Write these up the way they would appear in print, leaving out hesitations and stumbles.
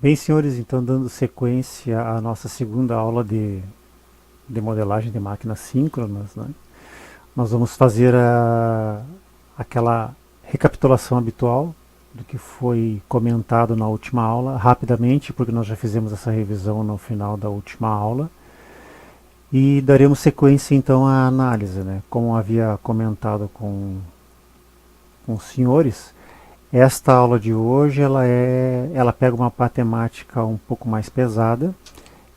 Bem, senhores, então dando sequência à nossa segunda aula de modelagem de máquinas síncronas, né? Nós vamos fazer aquela recapitulação habitual do que foi comentado na última aula, rapidamente, porque nós já fizemos essa revisão no final da última aula, e daremos sequência então à análise, né? Como havia comentado com os senhores. Esta aula de hoje ela pega uma matemática um pouco mais pesada,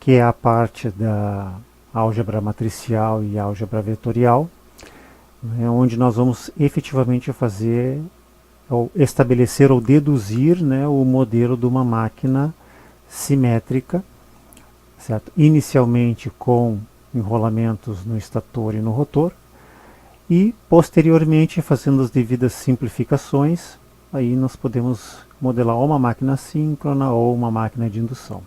que é a parte da álgebra matricial e álgebra vetorial, né, onde nós vamos efetivamente fazer ou estabelecer ou deduzir, né, o modelo de uma máquina simétrica, certo? Inicialmente com enrolamentos no estator e no rotor, e posteriormente fazendo as devidas simplificações. Aí nós podemos modelar ou uma máquina síncrona ou uma máquina de indução.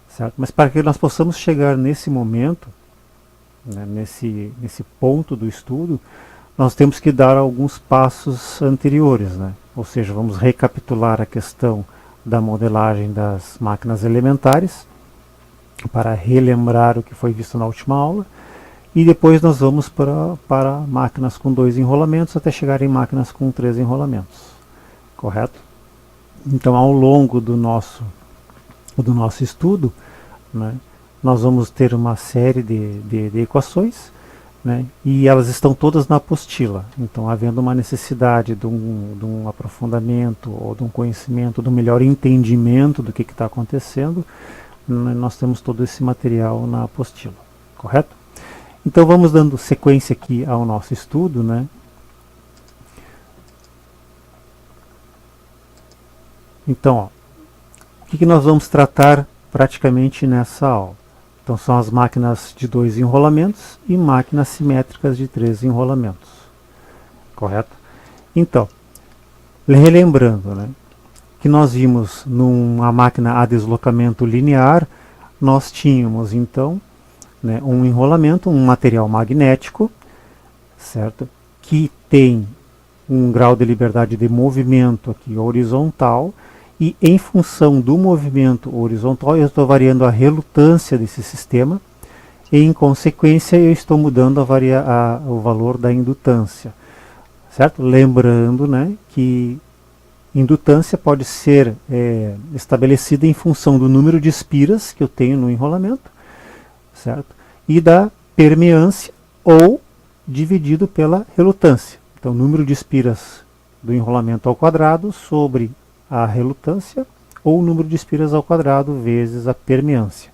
Certo? Mas para que nós possamos chegar nesse momento, né, nesse ponto do estudo, nós temos que dar alguns passos anteriores. Né? Ou seja, vamos recapitular a questão da modelagem das máquinas elementares, para relembrar o que foi visto na última aula, e depois nós vamos para máquinas com 2 enrolamentos até chegar em máquinas com 3 enrolamentos. Correto? Então, ao longo do nosso estudo, né, nós vamos ter uma série de equações, né, e elas estão todas na apostila. Então, havendo uma necessidade de um aprofundamento ou de um conhecimento, de um melhor entendimento do que está acontecendo, né, nós temos todo esse material na apostila. Correto? Então, vamos dando sequência aqui ao nosso estudo, né? Então, ó, o que nós vamos tratar praticamente nessa aula? Então, são as máquinas de 2 enrolamentos e máquinas simétricas de 3 enrolamentos. Correto? Então, relembrando, né, que nós vimos numa máquina a deslocamento linear, nós tínhamos, então, né, um enrolamento, um material magnético, certo? Que tem um grau de liberdade de movimento aqui horizontal, e em função do movimento horizontal eu estou variando a relutância desse sistema, e em consequência eu estou mudando o valor da indutância, certo? Lembrando, né, que indutância pode ser estabelecida em função do número de espiras que eu tenho no enrolamento, certo? E da permeância, ou dividido pela relutância. Então, número de espiras do enrolamento ao quadrado sobre a relutância, ou o número de espiras ao quadrado vezes a permeância.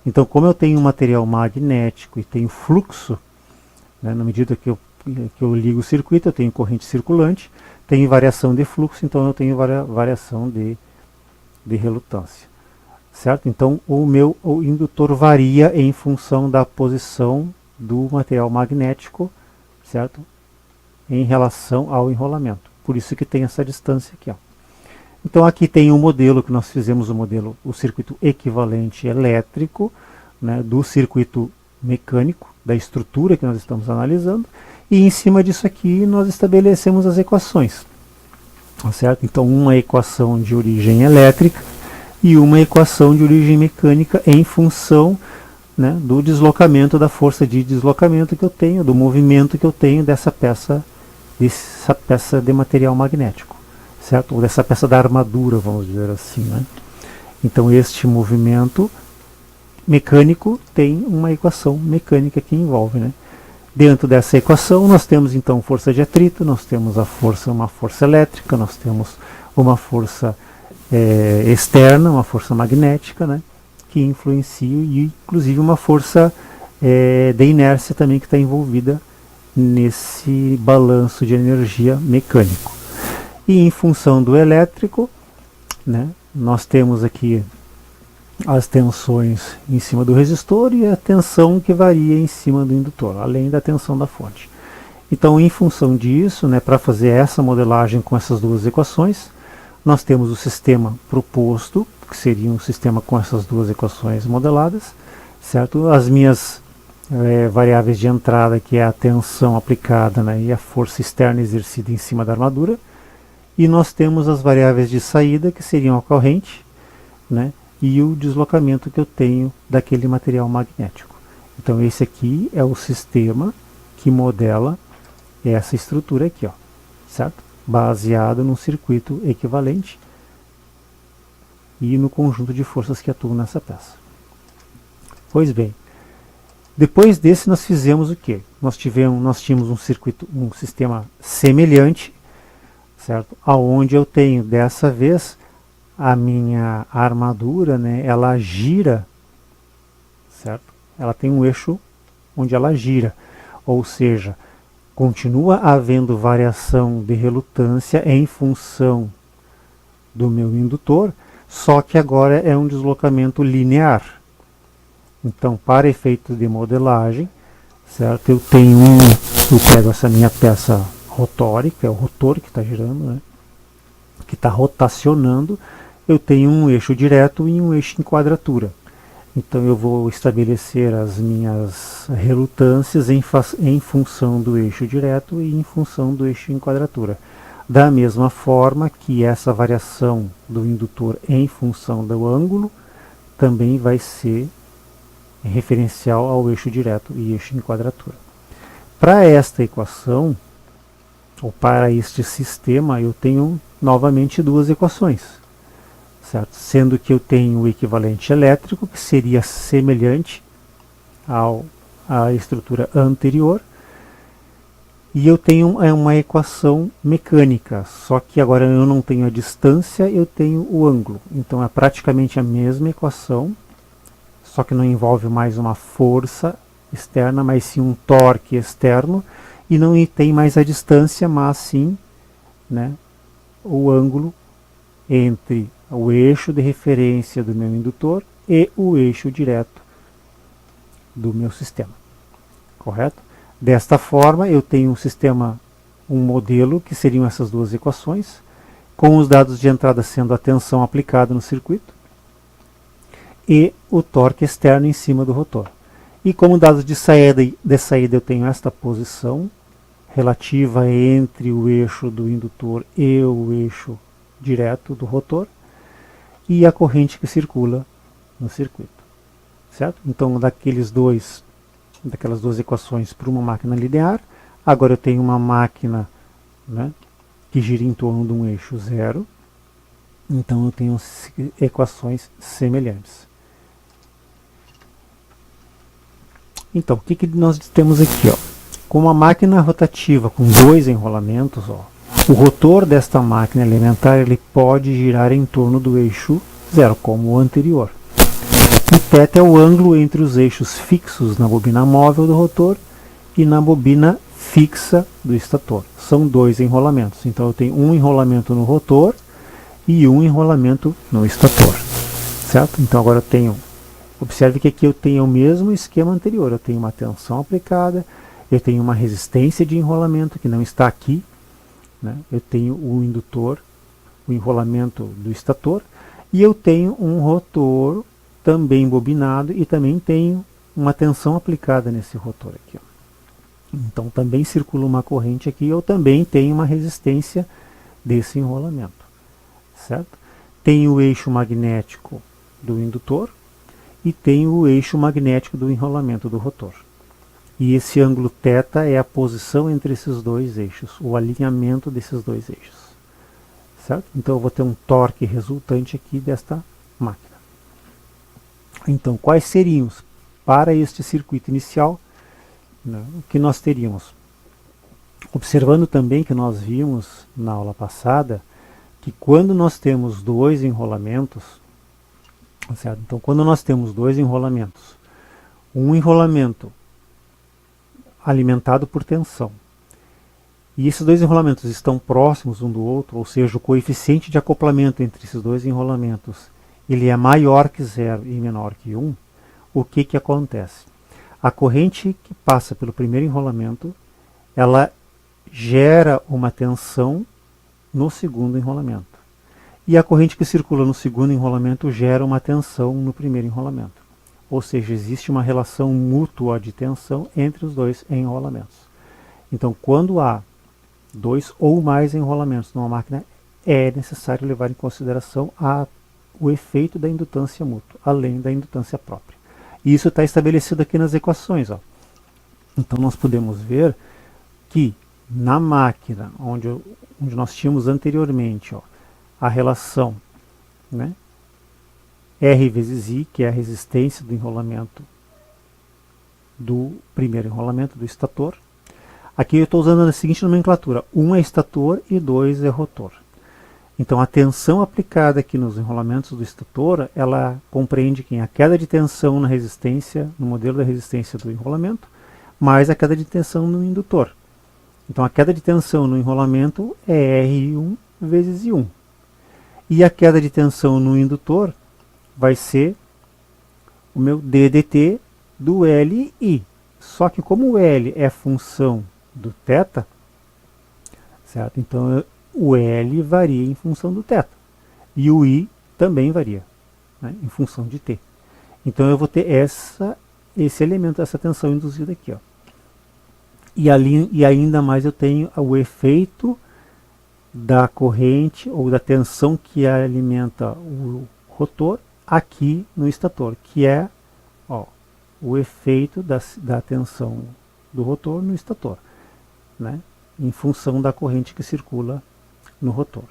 Então, como eu tenho um material magnético e tenho fluxo, né, na medida que eu ligo o circuito, eu tenho corrente circulante, tenho variação de fluxo, então eu tenho variação de relutância. Certo? Então, o indutor varia em função da posição do material magnético, certo? Em relação ao enrolamento. Por isso que tem essa distância aqui, ó. Então aqui tem um modelo que nós fizemos, o circuito equivalente elétrico, né, do circuito mecânico, da estrutura que nós estamos analisando, e em cima disso aqui nós estabelecemos as equações. Certo? Então uma equação de origem elétrica e uma equação de origem mecânica em função, né, do deslocamento, da força de deslocamento que eu tenho, do movimento que eu tenho dessa peça de material magnético, certo? Ou dessa peça da armadura, vamos dizer assim, né? Então este movimento mecânico tem uma equação mecânica que envolve, né? Dentro dessa equação nós temos então força de atrito, nós temos uma força elétrica, nós temos uma força externa, uma força magnética, né, que influencia, e inclusive uma força de inércia também que está envolvida nesse balanço de energia mecânico. E em função do elétrico, né, nós temos aqui as tensões em cima do resistor e a tensão que varia em cima do indutor, além da tensão da fonte. Então, em função disso, né, para fazer essa modelagem com essas duas equações, nós temos o sistema proposto, que seria um sistema com essas duas equações modeladas, certo? As minhas variáveis de entrada, que é a tensão aplicada, né, e a força externa exercida em cima da armadura, e nós temos as variáveis de saída, que seriam a corrente, né, e o deslocamento que eu tenho daquele material magnético. Então esse aqui é o sistema que modela essa estrutura aqui, ó, certo? Baseado num circuito equivalente e no conjunto de forças que atuam nessa peça. Pois bem, depois desse nós fizemos o quê? Nós tínhamos um sistema semelhante, certo? Aonde eu tenho dessa vez a minha armadura, né? Ela gira, certo? Ela tem um eixo onde ela gira, ou seja, continua havendo variação de relutância em função do meu indutor, só que agora é um deslocamento linear. Então, para efeito de modelagem, certo? Eu pego essa minha peça rotórica, é o rotor que está girando, né? Que está rotacionando. Eu tenho um eixo direto e um eixo em quadratura. Então eu vou estabelecer as minhas relutâncias em função do eixo direto e em função do eixo em quadratura. Da mesma forma que essa variação do indutor em função do ângulo também vai ser referencial ao eixo direto e eixo em quadratura. Para esta equação, ou para este sistema, eu tenho novamente duas equações. Certo? Sendo que eu tenho o equivalente elétrico, que seria semelhante à estrutura anterior, e eu tenho uma equação mecânica, só que agora eu não tenho a distância, eu tenho o ângulo. Então é praticamente a mesma equação, só que não envolve mais uma força externa, mas sim um torque externo, e não tem mais a distância, mas sim, né, o ângulo entre o eixo de referência do meu indutor e o eixo direto do meu sistema. Correto? Desta forma, eu tenho um modelo que seriam essas duas equações, com os dados de entrada sendo a tensão aplicada no circuito e o torque externo em cima do rotor. E como dados de saída eu tenho esta posição relativa entre o eixo do indutor e o eixo direto do rotor, e a corrente que circula no circuito, certo? Então, daquelas duas equações para uma máquina linear, agora eu tenho uma máquina, né, que gira em torno de um eixo zero, então eu tenho equações semelhantes. Então, o que nós temos aqui? Ó? Com uma máquina rotativa com dois enrolamentos, ó, o rotor desta máquina elementar ele pode girar em torno do eixo zero, como o anterior. O θ é o ângulo entre os eixos fixos na bobina móvel do rotor e na bobina fixa do estator. São dois enrolamentos, então eu tenho um enrolamento no rotor e um enrolamento no estator. Certo? Então agora eu tenho, observe que aqui eu tenho o mesmo esquema anterior, eu tenho uma tensão aplicada, eu tenho uma resistência de enrolamento que não está aqui, né? Eu tenho o indutor, o enrolamento do estator, e eu tenho um rotor também bobinado e também tenho uma tensão aplicada nesse rotor aqui. Ó. Então também circula uma corrente aqui, eu também tenho uma resistência desse enrolamento. Certo? Tenho o eixo magnético do indutor e tenho o eixo magnético do enrolamento do rotor. E esse ângulo θ é a posição entre esses dois eixos, o alinhamento desses dois eixos. Certo? Então eu vou ter um torque resultante aqui desta máquina. Então, quais seriam, para este circuito inicial, né, o que nós teríamos? Observando também que nós vimos na aula passada, que quando nós temos dois enrolamentos, certo? Então quando nós temos dois enrolamentos, um enrolamento alimentado por tensão, e esses dois enrolamentos estão próximos um do outro, ou seja, o coeficiente de acoplamento entre esses dois enrolamentos ele é maior que 0 e menor que 1, o que acontece? A corrente que passa pelo primeiro enrolamento, ela gera uma tensão no segundo enrolamento. E a corrente que circula no segundo enrolamento gera uma tensão no primeiro enrolamento. Ou seja, existe uma relação mútua de tensão entre os dois enrolamentos. Então, quando há dois ou mais enrolamentos numa máquina, é necessário levar em consideração o efeito da indutância mútua, além da indutância própria. E isso está estabelecido aqui nas equações. Ó. Então nós podemos ver que na máquina, onde nós tínhamos anteriormente ó, a relação, né, R vezes I, que é a resistência do enrolamento do primeiro enrolamento do estator. Aqui eu estou usando a seguinte nomenclatura: 1 é estator e 2 é rotor. Então a tensão aplicada aqui nos enrolamentos do estator, ela compreende a queda de tensão na resistência, no modelo da resistência do enrolamento, mais a queda de tensão no indutor. Então a queda de tensão no enrolamento é R1 vezes I1. E a queda de tensão no indutor vai ser o meu DDT do L e I. Só que como o L é função do θ, certo? Então o L varia em função do θ. E o I também varia, né, em função de T. Então eu vou ter esse elemento, essa tensão induzida aqui. Ó. E ainda mais eu tenho o efeito da corrente ou da tensão que alimenta o rotor aqui no estator, que é ó, o efeito da tensão do rotor no estator, né, em função da corrente que circula no rotor.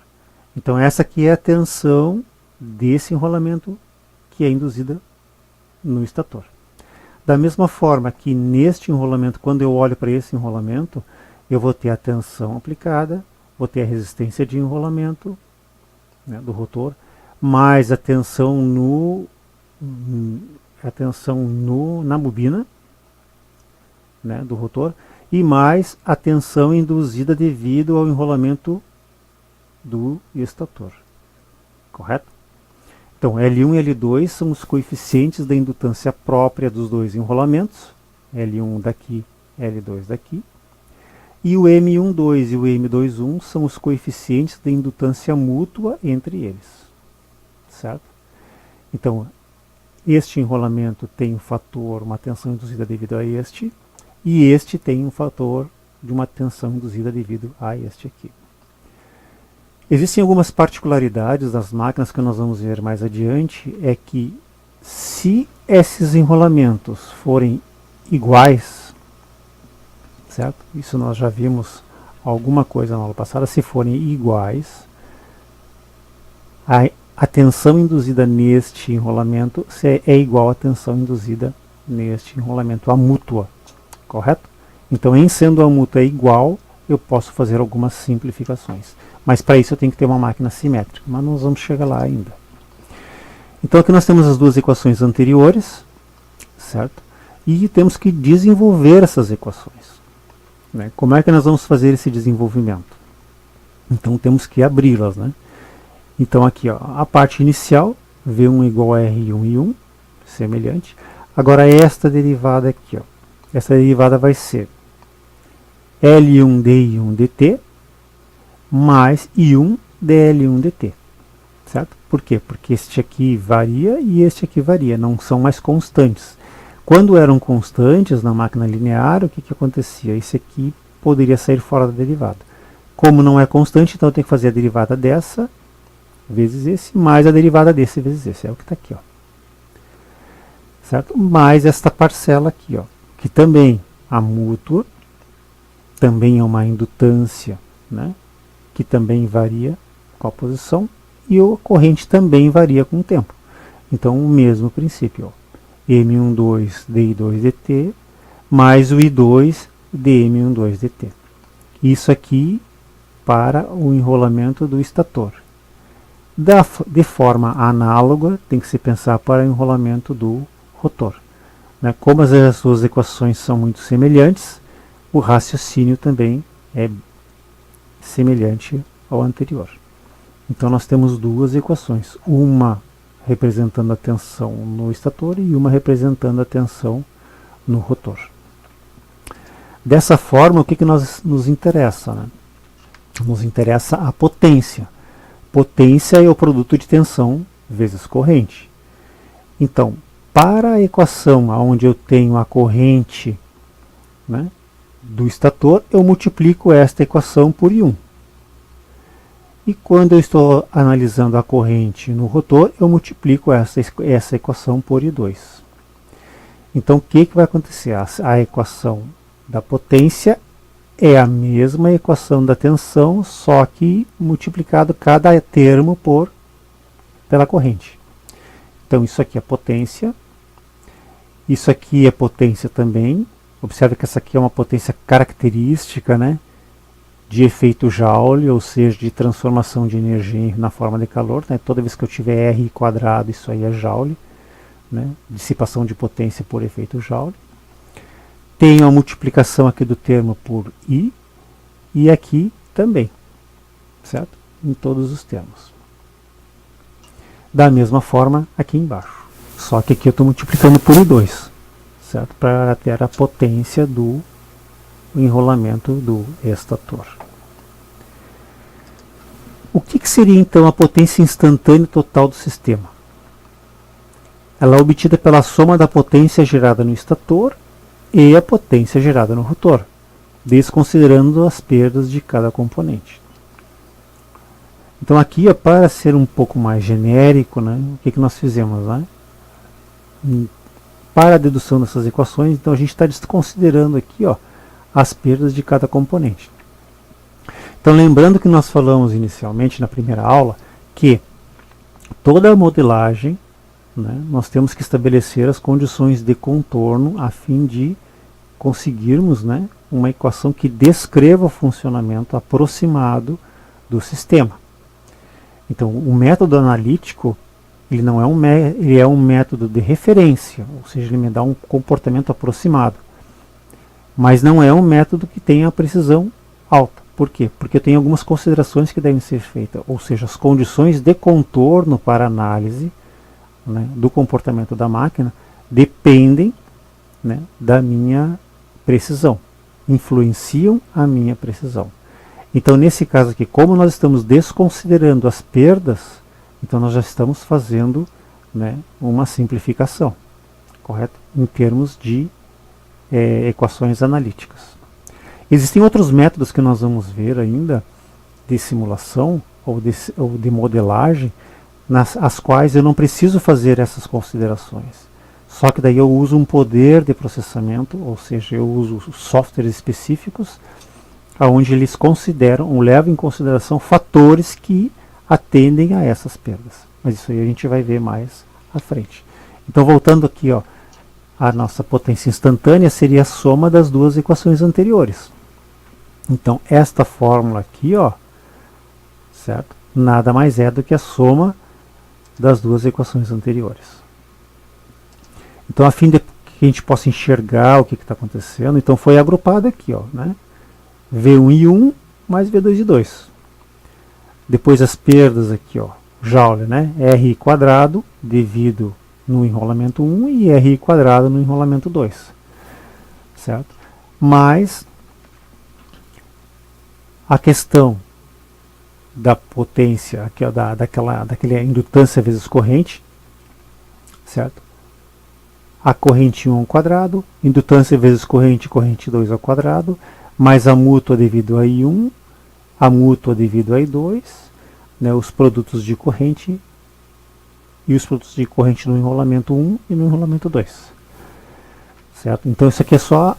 Então essa aqui é a tensão desse enrolamento que é induzida no estator. Da mesma forma que neste enrolamento, quando eu olho para esse enrolamento, eu vou ter a tensão aplicada, vou ter a resistência de enrolamento, né, do rotor, mais a tensão na bobina, né, do rotor, e mais a tensão induzida devido ao enrolamento do estator. Correto? Então, L1 e L2 são os coeficientes da indutância própria dos dois enrolamentos, L1 daqui, L2 daqui, e o M12 e o M21 são os coeficientes da indutância mútua entre eles. Certo? Então, este enrolamento tem um fator, uma tensão induzida devido a este, e este tem um fator de uma tensão induzida devido a este aqui. Existem algumas particularidades das máquinas que nós vamos ver mais adiante, é que se esses enrolamentos forem iguais, certo? Isso nós já vimos alguma coisa na aula passada, se forem iguais, a tensão induzida neste enrolamento é igual à tensão induzida neste enrolamento, a mútua, correto? Então, em sendo a mútua igual, eu posso fazer algumas simplificações. Mas para isso eu tenho que ter uma máquina simétrica, mas nós vamos chegar lá ainda. Então aqui nós temos as duas equações anteriores, certo? E temos que desenvolver essas equações. Né? Como é que nós vamos fazer esse desenvolvimento? Então temos que abri-las, né? Então aqui, ó, a parte inicial, V1 igual a R1 e 1, semelhante. Agora esta derivada aqui, ó, essa derivada vai ser L1 dI1 dt mais I1 dL1 dt. Certo? Por quê? Porque este aqui varia e este aqui varia, não são mais constantes. Quando eram constantes na máquina linear, o que acontecia? Esse aqui poderia sair fora da derivada. Como não é constante, então eu tenho que fazer a derivada dessa vezes esse, mais a derivada desse vezes esse. É o que está aqui. Ó. Certo? Mais esta parcela aqui, ó, que também a mútua, também é uma indutância, né, que também varia com a posição, e a corrente também varia com o tempo. Então, o mesmo princípio. Ó. M12 dI2 dt mais o I2 dM12 dt. Isso aqui para o enrolamento do estator. De forma análoga, tem que se pensar para o enrolamento do rotor. Né? Como as suas equações são muito semelhantes, o raciocínio também é semelhante ao anterior. Então nós temos duas equações, uma representando a tensão no estator e uma representando a tensão no rotor. Dessa forma, o que nos interessa? Né? Nos interessa a potência. Potência é o produto de tensão vezes corrente. Então, para a equação onde eu tenho a corrente, né, do estator, eu multiplico esta equação por I1. E quando eu estou analisando a corrente no rotor, eu multiplico essa equação por I2. Então, o que vai acontecer? A equação da potência é a mesma equação da tensão, só que multiplicado cada termo pela corrente. Então, isso aqui é potência, isso aqui é potência também. Observe que essa aqui é uma potência característica, né, de efeito Joule, ou seja, de transformação de energia na forma de calor. Né? Toda vez que eu tiver R quadrado, isso aí é Joule, né? Dissipação de potência por efeito Joule. Tenho a multiplicação aqui do termo por I, e aqui também, certo? Em todos os termos. Da mesma forma aqui embaixo. Só que aqui eu estou multiplicando por I2, certo? Para ter a potência do enrolamento do estator. O que seria então a potência instantânea total do sistema? Ela é obtida pela soma da potência gerada no estator e a potência gerada no rotor, desconsiderando as perdas de cada componente. Então aqui, para ser um pouco mais genérico, né, o que nós fizemos? Né? Para a dedução dessas equações, então a gente está desconsiderando aqui as perdas de cada componente. Então lembrando que nós falamos inicialmente na primeira aula que toda a modelagem, né, nós temos que estabelecer as condições de contorno a fim de conseguirmos, né, uma equação que descreva o funcionamento aproximado do sistema. Então, o método analítico ele não é ele é um método de referência, ou seja, ele me dá um comportamento aproximado, mas não é um método que tenha a precisão alta. Por quê? Porque tem algumas considerações que devem ser feitas, ou seja, as condições de contorno para análise, né, do comportamento da máquina dependem, né, da minha precisão, influenciam a minha precisão. Então, nesse caso aqui, como nós estamos desconsiderando as perdas, então nós já estamos fazendo, né, uma simplificação, correto? Em termos de equações analíticas. Existem outros métodos que nós vamos ver ainda de simulação ou de modelagem, as quais eu não preciso fazer essas considerações. Só que daí eu uso um poder de processamento, ou seja, eu uso softwares específicos, onde eles consideram ou levam em consideração fatores que atendem a essas perdas. Mas isso aí a gente vai ver mais à frente. Então, voltando aqui, a nossa potência instantânea seria a soma das duas equações anteriores. Então, esta fórmula aqui, certo? Nada mais é do que a soma das duas equações anteriores. Então, a fim de que a gente possa enxergar o que está acontecendo, então foi agrupado aqui, né? V1I1 mais V2I2. Depois as perdas aqui, Joule, né? R quadrado dividido no enrolamento 1 e R quadrado no enrolamento 2. Certo? Mas a questão da potência, aqui, daquela indutância vezes corrente, certo? A corrente 1 ao quadrado, indutância vezes corrente 2 ao quadrado, mais a mútua devido a I1, a mútua devido a I2, né, os produtos de corrente e os produtos de corrente no enrolamento 1 e no enrolamento 2. Certo? Então isso aqui é só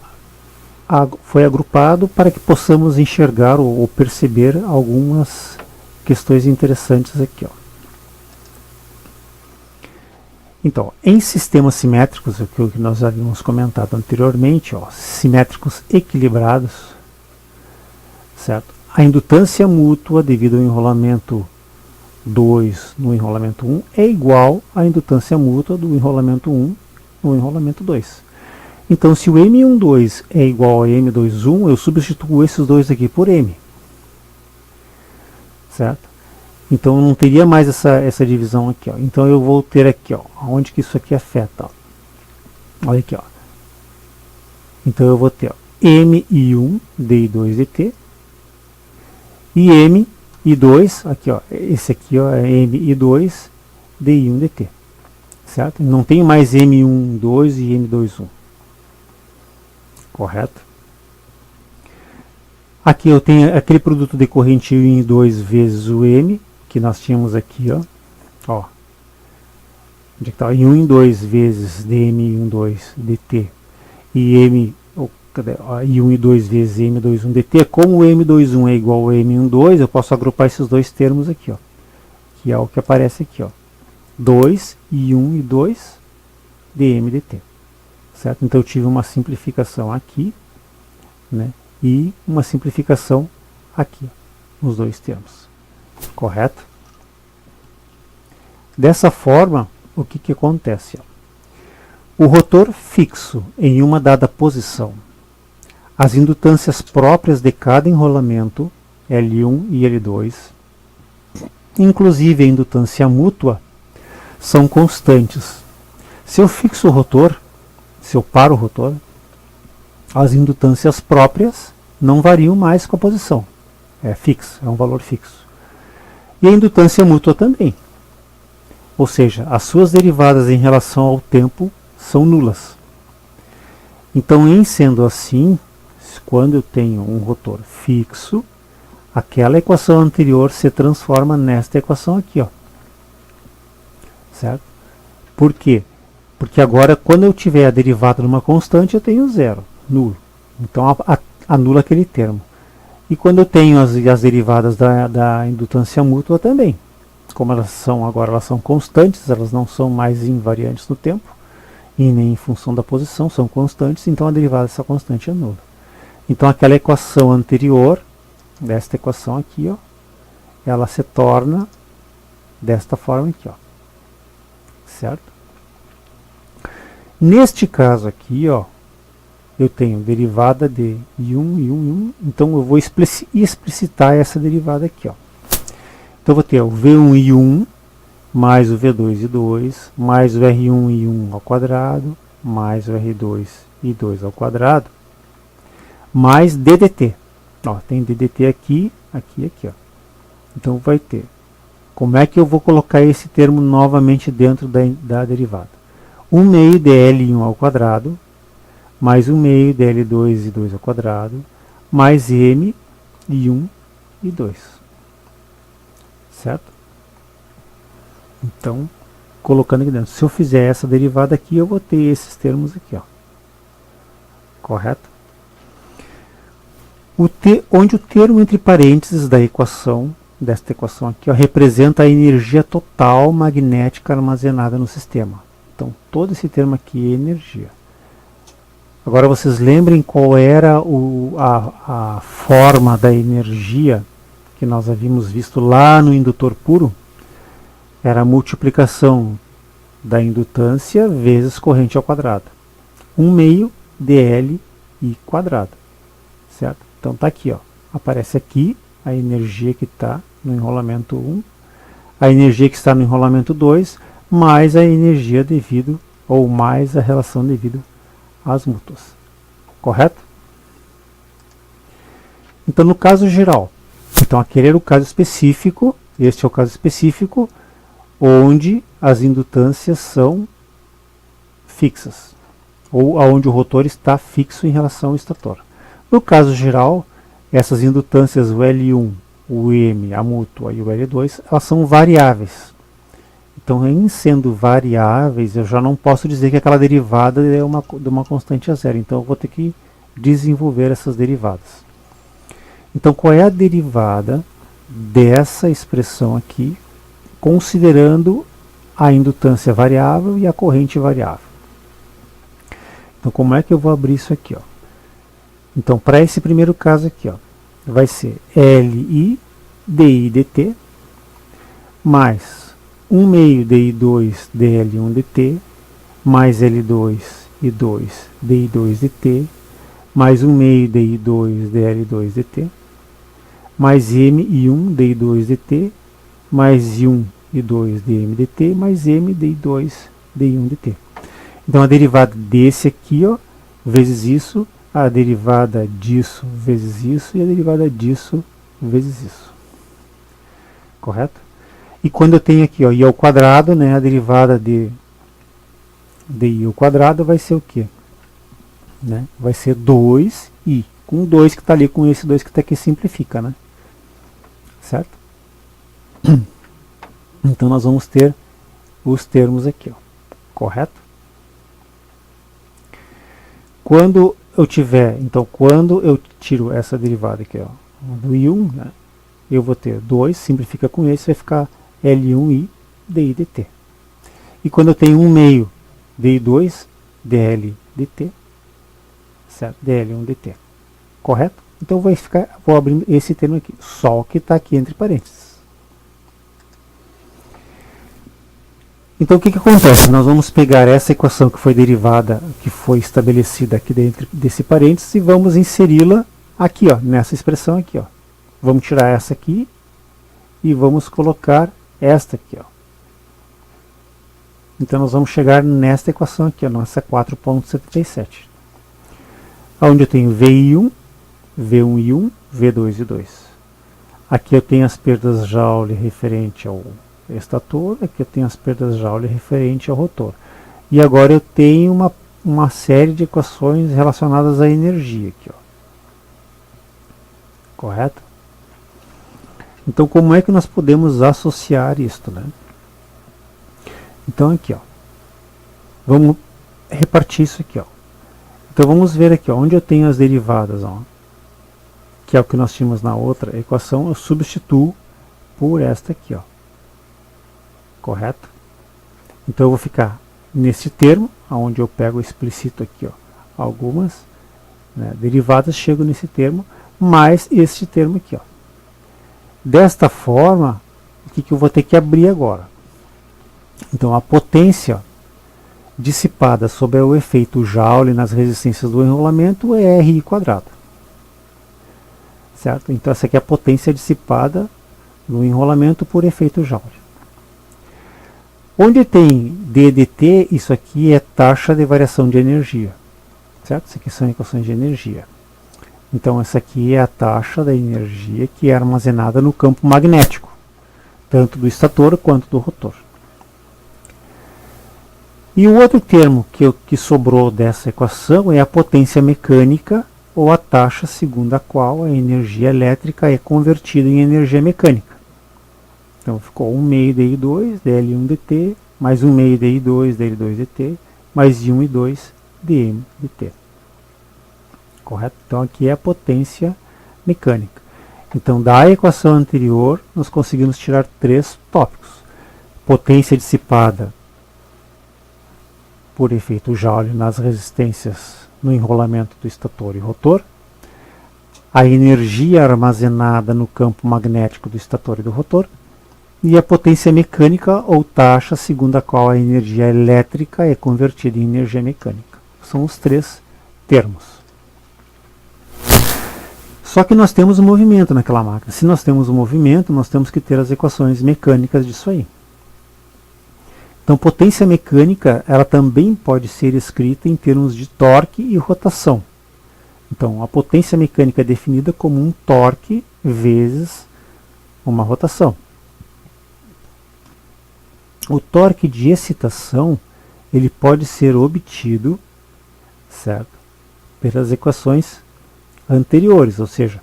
foi agrupado para que possamos enxergar ou perceber algumas questões interessantes aqui. Então, em sistemas simétricos, o que nós já havíamos comentado anteriormente, simétricos equilibrados, certo? A indutância mútua devido ao enrolamento 2 no enrolamento 1 é igual à indutância mútua do enrolamento 1 no enrolamento 2. Então, se o M12 é igual a M21, eu substituo esses dois aqui por M. Certo? Então, não teria mais essa divisão aqui. Então, eu vou ter aqui, onde que isso aqui afeta. Olha aqui. Então, eu vou ter MI1 DI2 DT e MI2, aqui, esse aqui é MI2 DI1 DT. Certo? Não tem mais M12 e M21. Correto? Aqui eu tenho aquele produto decorrente em 2 vezes o m, que nós tínhamos aqui, ó. Onde é que tá? Em 1 em 2 vezes dm em 2 dt e m, e 1 em 2 vezes m21 dt. Como o m21 é igual ao m12, eu posso agrupar esses dois termos aqui, ó, que é o que aparece aqui, ó. 2 e 1 e 2 dm dt, certo? Então eu tive uma simplificação aqui, né, e uma simplificação aqui, nos dois termos, correto? Dessa forma, o que acontece? O rotor fixo em uma dada posição, as indutâncias próprias de cada enrolamento, L1 e L2, inclusive a indutância mútua, são constantes. Se eu fixo o rotor, se eu paro o rotor, as indutâncias próprias não variam mais com a posição. É fixo, é um valor fixo. E a indutância mútua também. Ou seja, as suas derivadas em relação ao tempo são nulas. Então, em sendo assim, quando eu tenho um rotor fixo, aquela equação anterior se transforma nesta equação aqui, ó. Certo? Por quê? Porque agora, quando eu tiver a derivada de uma constante, eu tenho zero, nulo. Então, anula aquele termo. E quando eu tenho as derivadas da indutância mútua também. Como elas são agora, elas são constantes, elas não são mais invariantes no tempo, e nem em função da posição, são constantes, então a derivada dessa constante é nula. Então aquela equação anterior, desta equação aqui, ó, ela se torna desta forma aqui, ó. Certo? Neste caso aqui, ó, eu tenho derivada de I1, então eu vou explicitar essa derivada aqui, ó. Então eu vou ter o V1I1 mais o V2I2 mais o R1I1 ao quadrado mais o R2I2 ao quadrado mais DDT. Ó, tem DDT aqui, aqui, ó. Então vai ter. Como é que eu vou colocar esse termo novamente dentro da derivada? 1 meio de L1 ao quadrado mais 1 meio de L2I2 ao quadrado mais M I1 e 2. Certo? Então, colocando aqui dentro. Se eu fizer essa derivada aqui, eu vou ter esses termos aqui, ó. Correto? Onde o termo entre parênteses da equação, desta equação aqui, ó, representa a energia total magnética armazenada no sistema. Então, todo esse termo aqui é energia. Agora, vocês lembrem qual era a forma da energia que nós havíamos visto lá no indutor puro? Era a multiplicação da indutância vezes corrente ao quadrado. 1 meio dl I quadrado. Certo? Então está aqui, ó. Aparece aqui a energia que está no enrolamento 1, a energia que está no enrolamento 2, mais a energia devido, ou mais a relação devido às mútuas. Correto? Então, no caso geral, então aquele era o caso específico, este é o caso específico, onde as indutâncias são fixas, ou onde o rotor está fixo em relação ao estator. No caso geral, essas indutâncias, o L1, o M, a mútua e o L2, elas são variáveis. Então, em sendo variáveis, eu já não posso dizer que aquela derivada é de uma constante a zero. Então, eu vou ter que desenvolver essas derivadas. Então, qual é a derivada dessa expressão aqui, considerando a indutância variável e a corrente variável? Então, como é que eu vou abrir isso aqui, ó? Então, para esse primeiro caso aqui, ó, vai ser Li di dt mais 1 meio di2 dl1 dt mais L2 I2 di2 dt mais 1 meio di2 dl2 dt mais M I1 di2 dt mais I1 I2 dm dt mais M di2 di1 dt. Então, a derivada desse aqui, ó, vezes isso, a derivada disso vezes isso e a derivada disso vezes isso. Correto? E quando eu tenho aqui, ó, i ao quadrado, né, a derivada de i ao quadrado vai ser o quê? Né? Vai ser 2i. com 2 que está ali, com esse 2 que está aqui, simplifica, né? Certo? Então nós vamos ter os termos aqui, ó, correto? Quando eu tiver, então quando eu tiro essa derivada aqui, ó, do I1, né, eu vou ter 2, simplifica com esse, vai ficar L1I dI dt. E quando eu tenho 1 meio dI2 dL dt, certo? dL1 dt, correto? Então vou abrir esse termo aqui, só que está aqui entre parênteses. Então o que acontece? Nós vamos pegar essa equação que foi derivada, que foi estabelecida aqui dentro desse parênteses, e vamos inseri-la aqui, ó, nessa expressão aqui, ó. Vamos tirar essa aqui e vamos colocar esta aqui, ó. Então nós vamos chegar nesta equação aqui, ó, nossa 4.77. Onde eu tenho VI1, V1I1, V2I2. Aqui eu tenho as perdas Joule referente ao estator, aqui eu tenho as perdas Joule referente ao rotor. E agora eu tenho uma série de equações relacionadas à energia aqui, ó. Correto? Então como é que nós podemos associar isto, né? Então aqui, ó, vamos repartir isso aqui, ó. Então vamos ver aqui, ó, onde eu tenho as derivadas, ó, que é o que nós tínhamos na outra equação, eu substituo por esta aqui, ó. Correto? Então eu vou ficar nesse termo, onde eu pego explícito aqui, ó, algumas, né, derivadas, chego nesse termo, mais este termo aqui, ó. Desta forma, o que eu vou ter que abrir agora? Então a potência dissipada sob o efeito Joule nas resistências do enrolamento é RI quadrado. Certo? Então essa aqui é a potência dissipada no enrolamento por efeito Joule. Onde tem DDT, isso aqui é taxa de variação de energia. Certo? Isso aqui são equações de energia. Então essa aqui é a taxa da energia que é armazenada no campo magnético, tanto do estator quanto do rotor. E o outro termo que sobrou dessa equação é a potência mecânica, ou a taxa segundo a qual a energia elétrica é convertida em energia mecânica. Então ficou 1 meio dI2, dL1 dt, mais 1 meio dI2, dL2 dt, mais I1 e 2 dm dt. Correto? Então aqui é a potência mecânica. Então da equação anterior nós conseguimos tirar 3 tópicos. Potência dissipada por efeito Joule nas resistências no enrolamento do estator e rotor, a energia armazenada no campo magnético do estator e do rotor, e a potência mecânica ou taxa segundo a qual a energia elétrica é convertida em energia mecânica. São os 3 termos. Só que nós temos um movimento naquela máquina. Se nós temos um movimento, nós temos que ter as equações mecânicas disso aí. Então, potência mecânica, ela também pode ser escrita em termos de torque e rotação. Então, a potência mecânica é definida como um torque vezes uma rotação. O torque de excitação, ele pode ser obtido, certo, pelas equações anteriores, ou seja,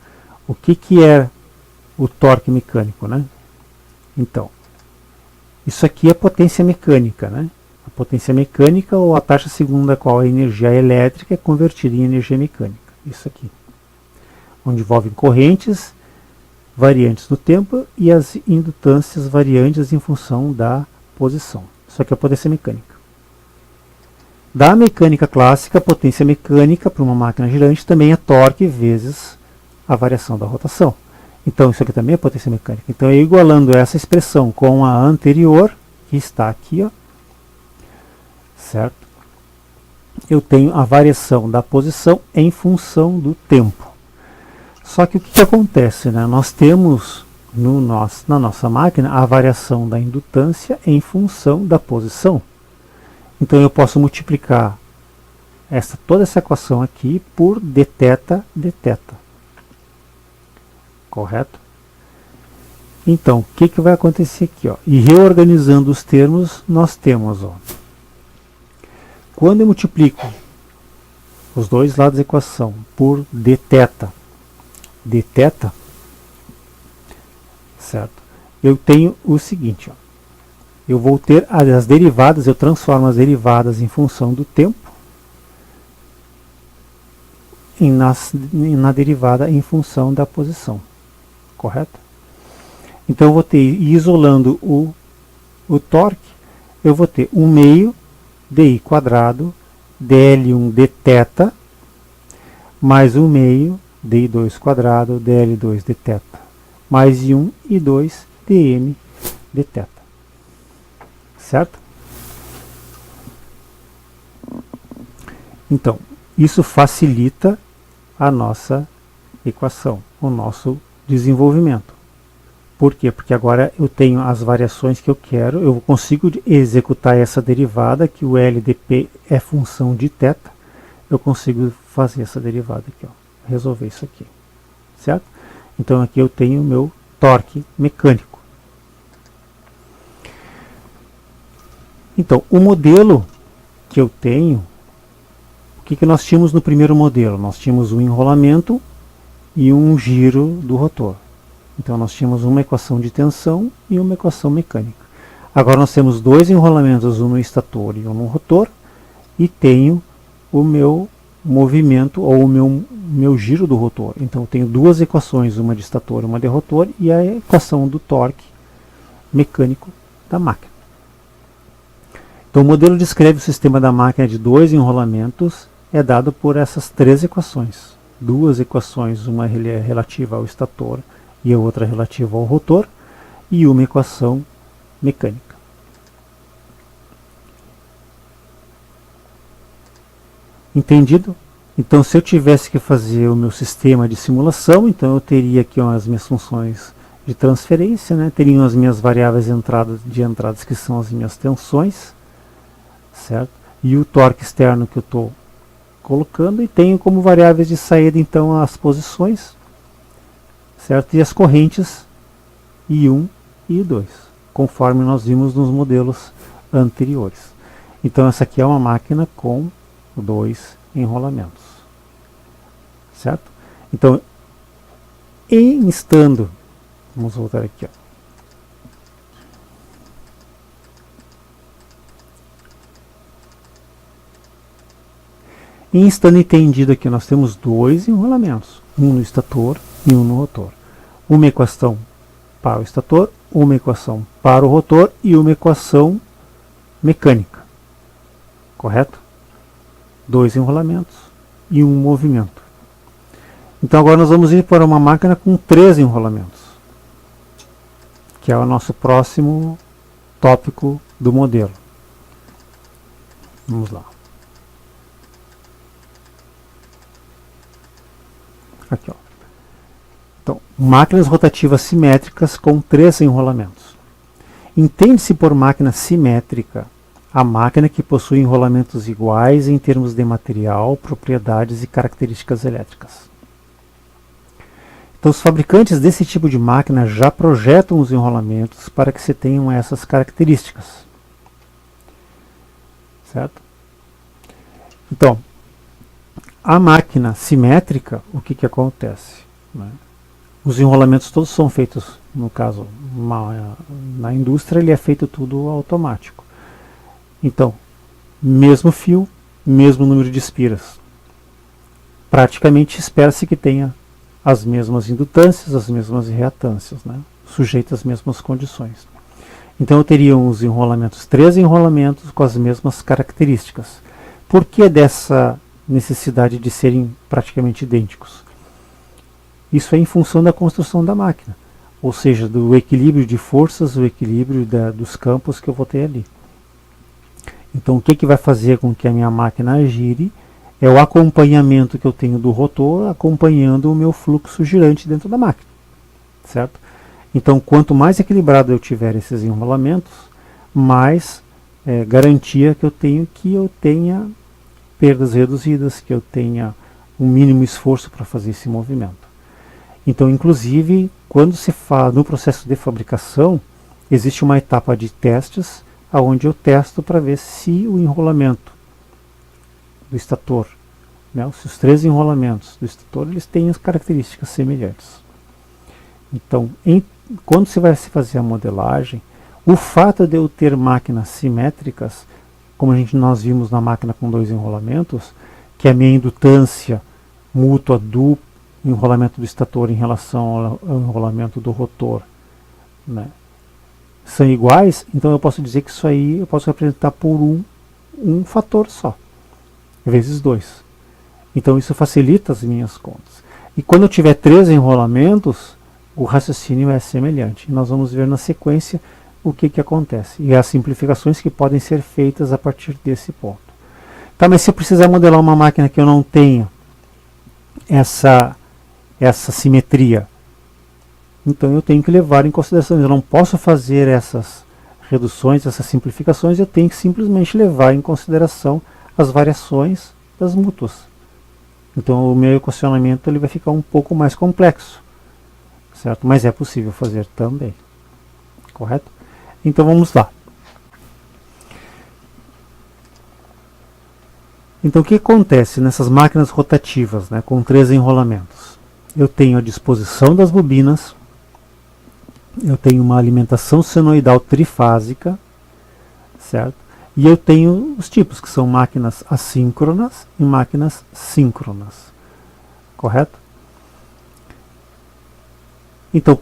o que é o torque mecânico, né? Então, isso aqui é potência mecânica, né? A potência mecânica ou a taxa segundo a qual a energia elétrica é convertida em energia mecânica. Isso aqui. Onde envolvem correntes variantes no tempo e as indutâncias variantes em função da posição. Isso aqui é a potência mecânica. Da mecânica clássica, a potência mecânica para uma máquina girante também é torque vezes a variação da rotação. Então isso aqui também é potência mecânica. Então eu igualando essa expressão com a anterior, que está aqui, ó, certo? Eu tenho a variação da posição em função do tempo. Só que o que acontece, né? Nós temos na nossa máquina a variação da indutância em função da posição. Então eu posso multiplicar toda essa equação aqui por dθ dθ. Correto? Então, o que vai acontecer aqui? Ó? E reorganizando os termos, nós temos, ó, quando eu multiplico os dois lados da equação, por dθ, certo? Eu tenho o seguinte, ó, eu vou ter as derivadas, eu transformo as derivadas em função do tempo na derivada em função da posição, correto? Então eu vou ter, isolando o torque, eu vou ter 1 meio di quadrado dl1 dθ mais 1 meio di2 quadrado dl2 dθ mais 1 e 2 dm dθ, certo? Então, isso facilita a nossa equação, o nosso desenvolvimento. Por quê? Porque agora eu tenho as variações que eu quero, eu consigo executar essa derivada, que o LdP é função de θ, eu consigo fazer essa derivada aqui, ó, resolver isso aqui, certo? Então aqui eu tenho o meu torque mecânico. Então, o modelo que eu tenho, o que nós tínhamos no primeiro modelo? Nós tínhamos um enrolamento e um giro do rotor. Então nós tínhamos uma equação de tensão e uma equação mecânica. Agora nós temos dois enrolamentos, um no estator e um no rotor, e tenho o meu movimento ou o meu giro do rotor. Então eu tenho duas equações, uma de estator e uma de rotor, e a equação do torque mecânico da máquina. Então o modelo descreve o sistema da máquina de dois enrolamentos, é dado por essas três equações. Duas equações, uma relativa ao estator e a outra relativa ao rotor, e uma equação mecânica. Entendido? Então, se eu tivesse que fazer o meu sistema de simulação, então eu teria aqui as minhas funções de transferência, né? Teriam as minhas variáveis de entradas, que são as minhas tensões, certo? E o torque externo que eu estou colocando, e tenho como variáveis de saída, então, as posições, certo? E as correntes I1 e I2, conforme nós vimos nos modelos anteriores. Então essa aqui é uma máquina com dois enrolamentos, certo? Então, vamos voltar aqui, ó. Estando entendido aqui, nós temos dois enrolamentos, um no estator e um no rotor. Uma equação para o estator, uma equação para o rotor e uma equação mecânica. Correto? Dois enrolamentos e um movimento. Então agora nós vamos ir para uma máquina com três enrolamentos, que é o nosso próximo tópico do modelo. Vamos lá. Aqui, ó. Então, máquinas rotativas simétricas com três enrolamentos. Entende-se por máquina simétrica a máquina que possui enrolamentos iguais em termos de material, propriedades e características elétricas. Então, os fabricantes desse tipo de máquina já projetam os enrolamentos para que se tenham essas características. Certo? Então, a máquina simétrica, o que acontece? Né? Os enrolamentos todos são feitos, no caso, na indústria, ele é feito tudo automático. Então, mesmo fio, mesmo número de espiras. Praticamente espera-se que tenha as mesmas indutâncias, as mesmas reatâncias, né? Sujeitas às mesmas condições. Então eu teria três enrolamentos com as mesmas características. Por que dessa necessidade de serem praticamente idênticos? Isso é em função da construção da máquina, ou seja, do equilíbrio de forças, o equilíbrio dos campos que eu vou ter ali. Então o que vai fazer com que a minha máquina gire é o acompanhamento que eu tenho do rotor acompanhando o meu fluxo girante dentro da máquina, certo? Então quanto mais equilibrado eu tiver esses enrolamentos, mais garantia que eu tenha perdas reduzidas, que eu tenha um mínimo esforço para fazer esse movimento. Então, inclusive, quando se faz no processo de fabricação, existe uma etapa de testes, onde eu testo para ver se o enrolamento do estator né? Os três enrolamentos do estator, eles têm as características semelhantes. Então, quando você vai fazer a modelagem, o fato de eu ter máquinas simétricas, como nós vimos na máquina com dois enrolamentos, que a minha indutância mútua do enrolamento do estator em relação ao enrolamento do rotor, né, são iguais, então eu posso dizer que isso aí eu posso representar por um fator só, vezes 2. Então isso facilita as minhas contas. E quando eu tiver 3 enrolamentos, o raciocínio é semelhante. E nós vamos ver na sequência o que acontece. E as simplificações que podem ser feitas a partir desse ponto. Tá, mas se eu precisar modelar uma máquina que eu não tenha essa simetria, então eu tenho que levar em consideração. Eu não posso fazer essas reduções, essas simplificações, eu tenho que simplesmente levar em consideração as variações das mútuas. Então o meu equacionamento ele vai ficar um pouco mais complexo, certo? Mas é possível fazer também, correto? Então vamos lá. Então o que acontece nessas máquinas rotativas, né, com 3 enrolamentos? Eu tenho a disposição das bobinas, eu tenho uma alimentação senoidal trifásica, certo? E eu tenho os tipos, que são máquinas assíncronas e máquinas síncronas, correto? Então,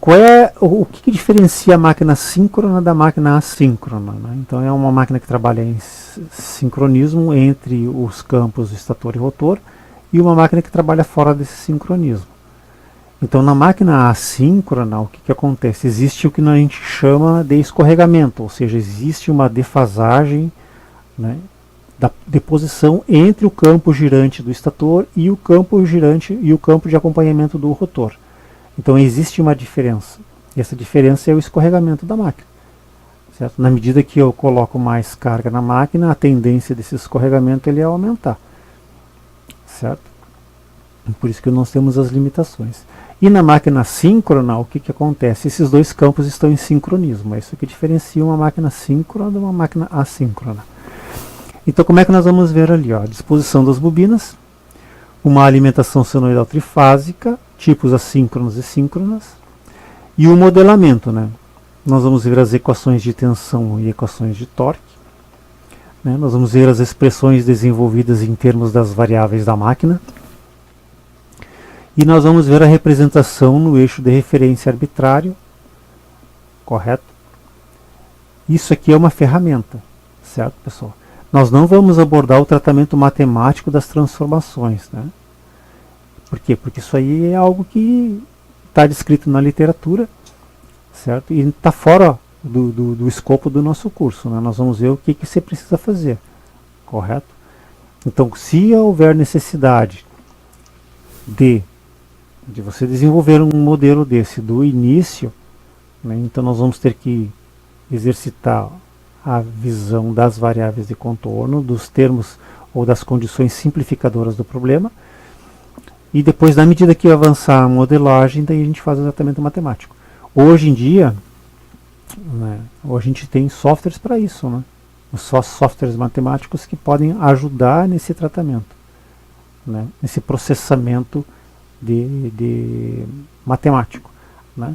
o que diferencia a máquina síncrona da máquina assíncrona, né? Então, é uma máquina que trabalha em sincronismo entre os campos estator e rotor, e uma máquina que trabalha fora desse sincronismo. Então, na máquina assíncrona, o que acontece? Existe o que a gente chama de escorregamento, ou seja, existe uma defasagem, né, da deposição entre o campo girante do estator e o campo girante e o campo de acompanhamento do rotor. Então existe uma diferença. E essa diferença é o escorregamento da máquina, certo? Na medida que eu coloco mais carga na máquina, a tendência desse escorregamento ele é aumentar, certo? Por isso que nós temos as limitações. E na máquina síncrona, o que acontece? Esses dois campos estão em sincronismo. É isso que diferencia uma máquina síncrona de uma máquina assíncrona. Então, como é que nós vamos ver ali? Ó, a disposição das bobinas, uma alimentação senoidal trifásica, tipos assíncronos e síncronas, e o modelamento, né? Nós vamos ver as equações de tensão e equações de torque, né? Nós vamos ver as expressões desenvolvidas em termos das variáveis da máquina, e nós vamos ver a representação no eixo de referência arbitrário, correto? Isso aqui é uma ferramenta, certo, pessoal? Nós não vamos abordar o tratamento matemático das transformações, né? Por quê? Porque isso aí é algo que está descrito na literatura, certo? E está fora do escopo do nosso curso, né? Nós vamos ver o que você precisa fazer, correto? Então, se houver necessidade de você desenvolver um modelo desse do início, né? Então nós vamos ter que exercitar a visão das variáveis de contorno, dos termos ou das condições simplificadoras do problema, e depois, na medida que avançar a modelagem, daí a gente faz o tratamento matemático. Hoje em dia, né, hoje a gente tem softwares para isso, né? Só softwares matemáticos que podem ajudar nesse tratamento, né? Nesse processamento de matemático, né?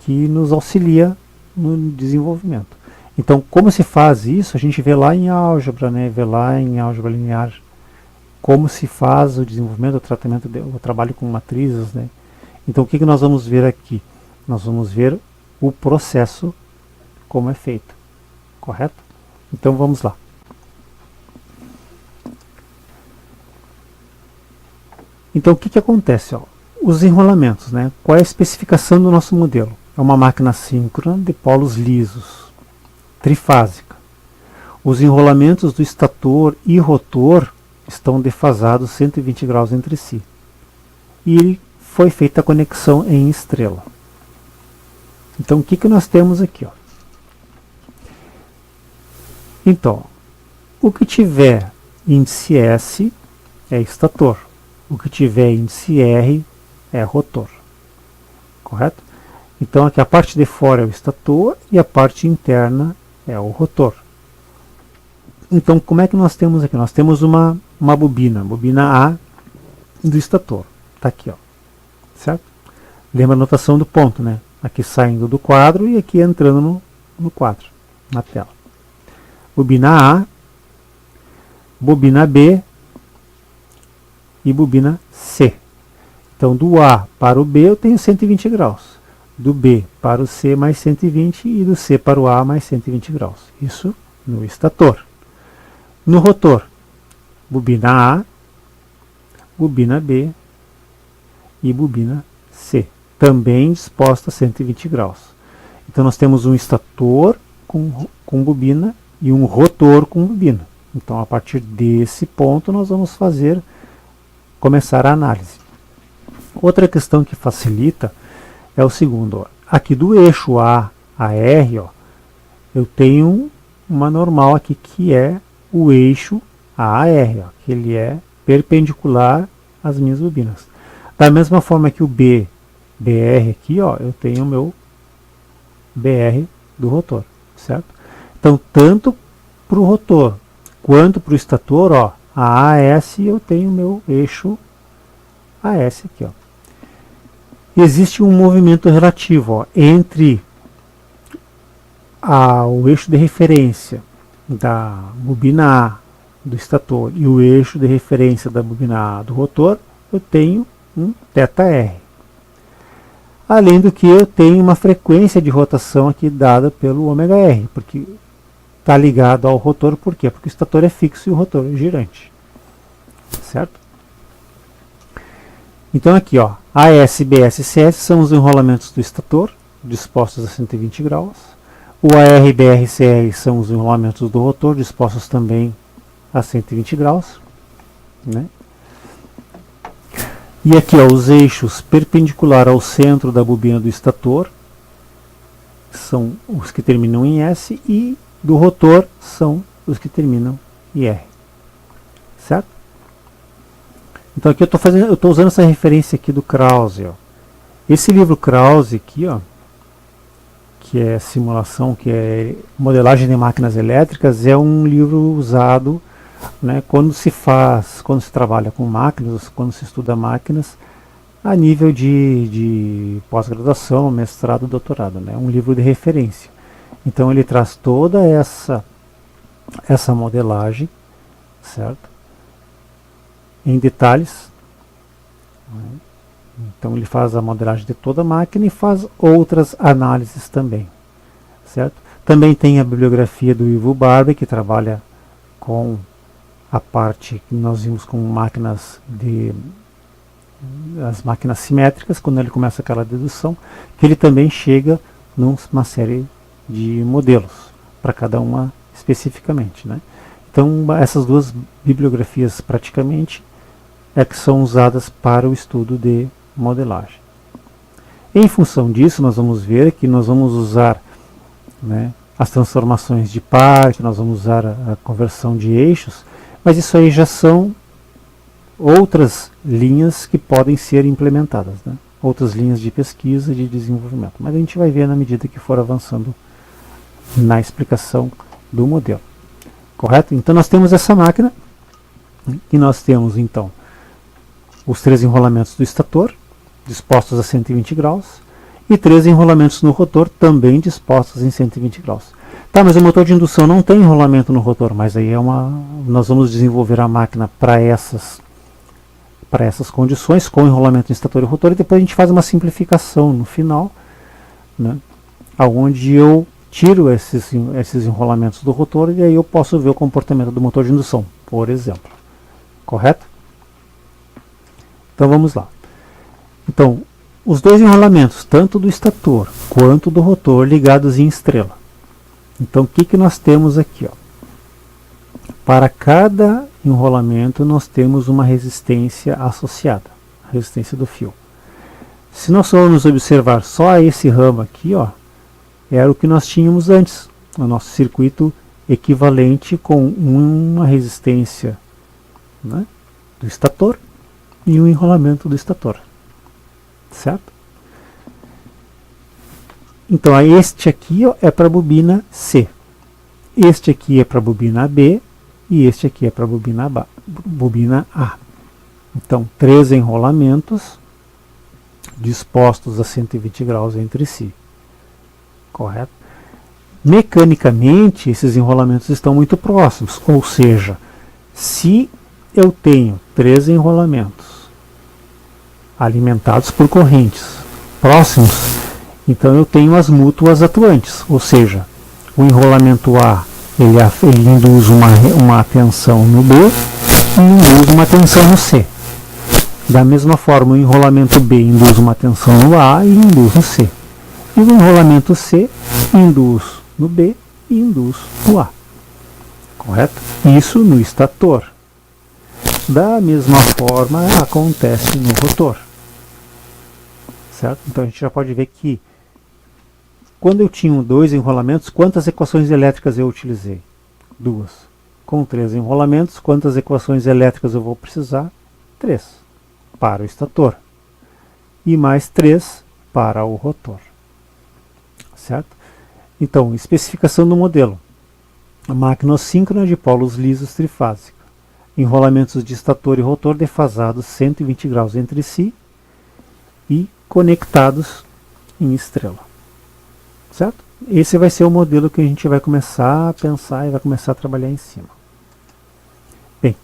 Que nos auxilia no desenvolvimento. Então, como se faz isso, a gente vê lá em álgebra, né? Vê lá em álgebra linear, como se faz o desenvolvimento, o tratamento, o trabalho com matrizes, né? Então, o que nós vamos ver aqui? Nós vamos ver o processo, como é feito, correto? Então, vamos lá. Então, o que acontece? Ó? Os enrolamentos, né? Qual é a especificação do nosso modelo? É uma máquina síncrona de polos lisos, trifásica. Os enrolamentos do estator e rotor estão defasados 120 graus entre si. E foi feita a conexão em estrela. Então, o que nós temos aqui? Ó? Então, o que tiver índice S é estator. O que tiver índice R é rotor. Correto? Então, aqui a parte de fora é o estator e a parte interna é o rotor. Então, como é que nós temos aqui? Nós temos uma bobina A do estator. Está aqui, ó, certo? Lembra a notação do ponto, né? Aqui saindo do quadro e aqui entrando no quadro, na tela. Bobina A, bobina B e bobina C. Então, do A para o B eu tenho 120 graus. Do B para o C mais 120 e do C para o A mais 120 graus. Isso no estator. No rotor, bobina A, bobina B e bobina C, também disposta a 120 graus. Então nós temos um estator com bobina e um rotor com bobina. Então a partir desse ponto nós vamos começar a análise. Outra questão que facilita é o segundo. Ó. Aqui do eixo A a R, ó, eu tenho uma normal aqui que é o eixo AR, ó, que ele é perpendicular às minhas bobinas. Da mesma forma que o BR aqui, ó, eu tenho o meu BR do rotor, certo? Então, tanto para o rotor quanto para o estator, ó, a AS eu tenho o meu eixo AS aqui, ó. Existe um movimento relativo, ó, entre o eixo de referência da bobina A do estator e o eixo de referência da bobina A do rotor, eu tenho um θr. Além do que eu tenho uma frequência de rotação aqui dada pelo ômega-r, porque está ligado ao rotor, por quê? Porque o estator é fixo e o rotor é girante. Certo? Então aqui, ó, AS, BS e CS são os enrolamentos do estator, dispostos a 120 graus. O AR, BR e CR são os enrolamentos do rotor, dispostos também a 120 graus. Né? E aqui, ó, os eixos perpendicular ao centro da bobina do estator são os que terminam em S, e do rotor são os que terminam em R. Certo? Então aqui eu estou usando essa referência aqui do Krause. Ó. Esse livro Krause aqui, ó, que é simulação, que é modelagem de máquinas elétricas, é um livro usado, né, quando se trabalha com máquinas, quando se estuda máquinas a nível de pós-graduação, mestrado, doutorado, né, um livro de referência. Então ele traz toda essa modelagem, certo? Em detalhes. Então ele faz a modelagem de toda a máquina e faz outras análises também, certo? Também tem a bibliografia do Ivo Barber, que trabalha com a parte que nós vimos com as máquinas simétricas, quando ele começa aquela dedução, que ele também chega numa série de modelos, para cada uma especificamente, né? Então essas duas bibliografias praticamente é que são usadas para o estudo de modelagem. Em função disso, nós vamos ver que nós vamos usar, né, as transformações de par, que nós vamos usar a conversão de eixos, mas isso aí já são outras linhas que podem ser implementadas, né? Outras linhas de pesquisa e de desenvolvimento. Mas a gente vai ver na medida que for avançando na explicação do modelo. Correto? Então nós temos essa máquina, e nós temos então os 3 enrolamentos do estator, dispostos a 120 graus, e 3 enrolamentos no rotor, também dispostos em 120 graus. Tá, mas o motor de indução não tem enrolamento no rotor, mas aí nós vamos desenvolver a máquina para essas condições, com enrolamento no estator e rotor, e depois a gente faz uma simplificação no final, né, onde eu tiro esses enrolamentos do rotor, e aí eu posso ver o comportamento do motor de indução, por exemplo. Correto? Então vamos lá. Então, os 2 enrolamentos, tanto do estator quanto do rotor, ligados em estrela. Então o que nós temos aqui? Ó? Para cada enrolamento nós temos uma resistência associada, a resistência do fio. Se nós formos observar só esse ramo aqui, ó, era o que nós tínhamos antes, o nosso circuito equivalente com uma resistência, né, do estator e um enrolamento do estator, certo? Então este aqui, ó, é para a bobina C, este aqui é para a bobina B e este aqui é para a bobina A. Então, 3 enrolamentos dispostos a 120 graus entre si. Correto? Mecanicamente, esses enrolamentos estão muito próximos, ou seja, se eu tenho 3 enrolamentos alimentados por correntes próximos, então eu tenho as mútuas atuantes, ou seja, o enrolamento A ele induz uma tensão no B e induz uma tensão no C. Da mesma forma, o enrolamento B induz uma tensão no A e induz no C. E o enrolamento C induz no B e induz no A. Correto? Isso no estator. Da mesma forma acontece no rotor. Certo? Então a gente já pode ver que quando eu tinha 2 enrolamentos, quantas equações elétricas eu utilizei? 2. Com 3 enrolamentos, quantas equações elétricas eu vou precisar? 3 para o estator e mais 3 para o rotor. Certo? Então, especificação do modelo. A máquina ossíncrona de polos lisos trifásica. Enrolamentos de estator e rotor defasados 120 graus entre si e conectados em estrela. Certo? Esse vai ser o modelo que a gente vai começar a pensar e vai começar a trabalhar em cima. Bem,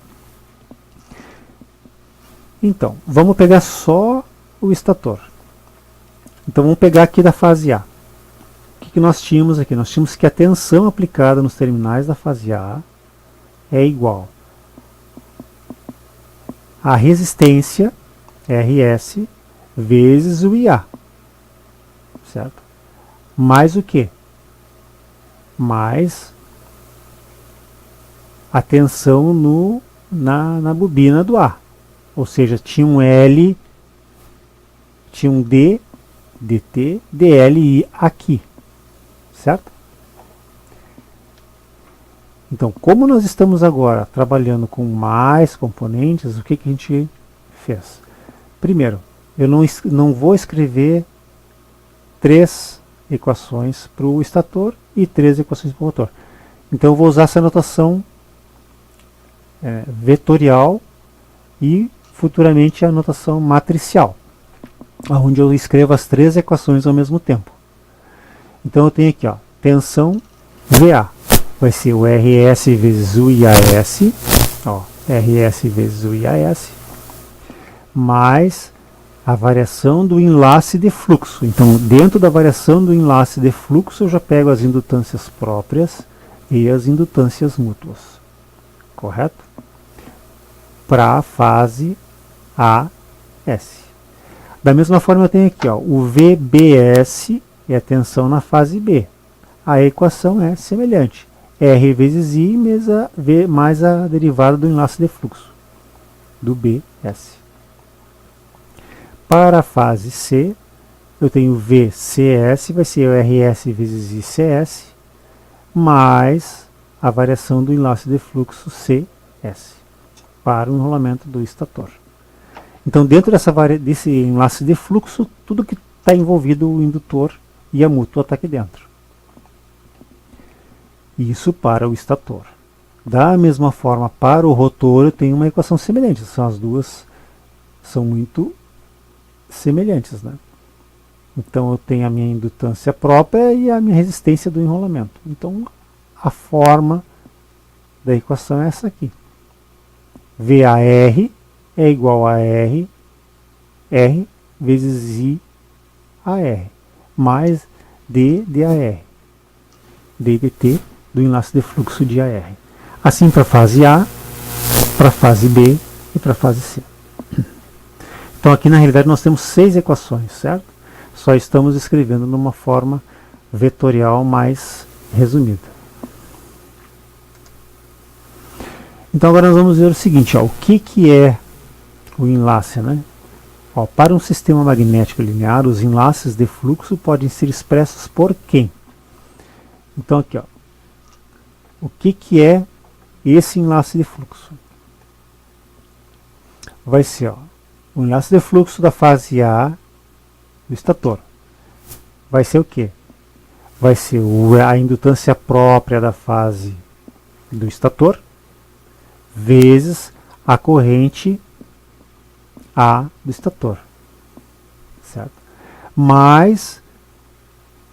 então, vamos pegar só o estator. Então vamos pegar aqui da fase A. O que nós tínhamos aqui? Nós tínhamos que a tensão aplicada nos terminais da fase A é igual à resistência, RS, vezes o IA. Certo? Mais o que? Mais a tensão na bobina do A. Ou seja, tinha um L, tinha um D, DT, DLI aqui. Certo? Então, como nós estamos agora trabalhando com mais componentes, o que a gente fez? Primeiro, eu não vou escrever 3 equações para o estator e 3 equações para o rotor. Então eu vou usar essa notação vetorial e futuramente a notação matricial, onde eu escrevo as 3 equações ao mesmo tempo. Então eu tenho aqui, ó, tensão VA, vai ser o RS vezes o IAS, ó, RS vezes o IAS, mais a variação do enlace de fluxo. Então, dentro da variação do enlace de fluxo, eu já pego as indutâncias próprias e as indutâncias mútuas. Correto? Para a fase AS. Da mesma forma, eu tenho aqui, ó, o VBS é a tensão na fase B. A equação é semelhante. R vezes I mais a derivada do enlace de fluxo, do BS. Para a fase C, eu tenho VCS, vai ser o RS vezes ICS, mais a variação do enlace de fluxo CS, para o enrolamento do estator. Então, dentro desse enlace de fluxo, tudo que está envolvido, o indutor e a mútua está aqui dentro. Isso para o estator. Da mesma forma, para o rotor, eu tenho uma equação semelhante. As duas são muito semelhantes, né? Então eu tenho a minha indutância própria e a minha resistência do enrolamento. Então a forma da equação é essa aqui. VAR é igual a R vezes IAR, mais DDAR, DDT do enlace de fluxo de AR. Assim para a fase A, para a fase B e para a fase C. Então aqui na realidade nós temos 6 equações, certo? Só estamos escrevendo numa forma vetorial mais resumida. Então agora nós vamos ver o seguinte, ó, o que é o enlace, né? Ó, para um sistema magnético linear, os enlaces de fluxo podem ser expressos por quem? Então aqui, ó, o que é esse enlace de fluxo? Vai ser, ó, o enlace de fluxo da fase A do estator. Vai ser o quê? Vai ser a indutância própria da fase do estator vezes a corrente A do estator, certo? Mais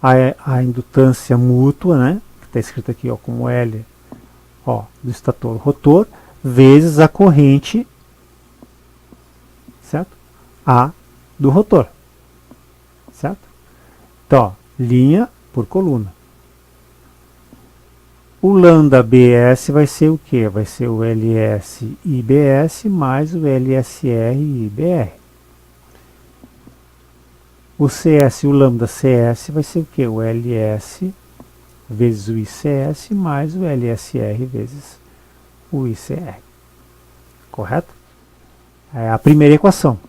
a indutância mútua, né, que está escrito aqui, ó, como L, ó, do estator rotor, vezes a corrente, certo? A do rotor, certo? Então, ó, linha por coluna. O lambda BS vai ser o quê? Vai ser o LS IBS mais o LSR IBR. O CS, o lambda CS vai ser o quê? O LS vezes o ICS mais o LSR vezes o ICR. Correto? É a primeira equação.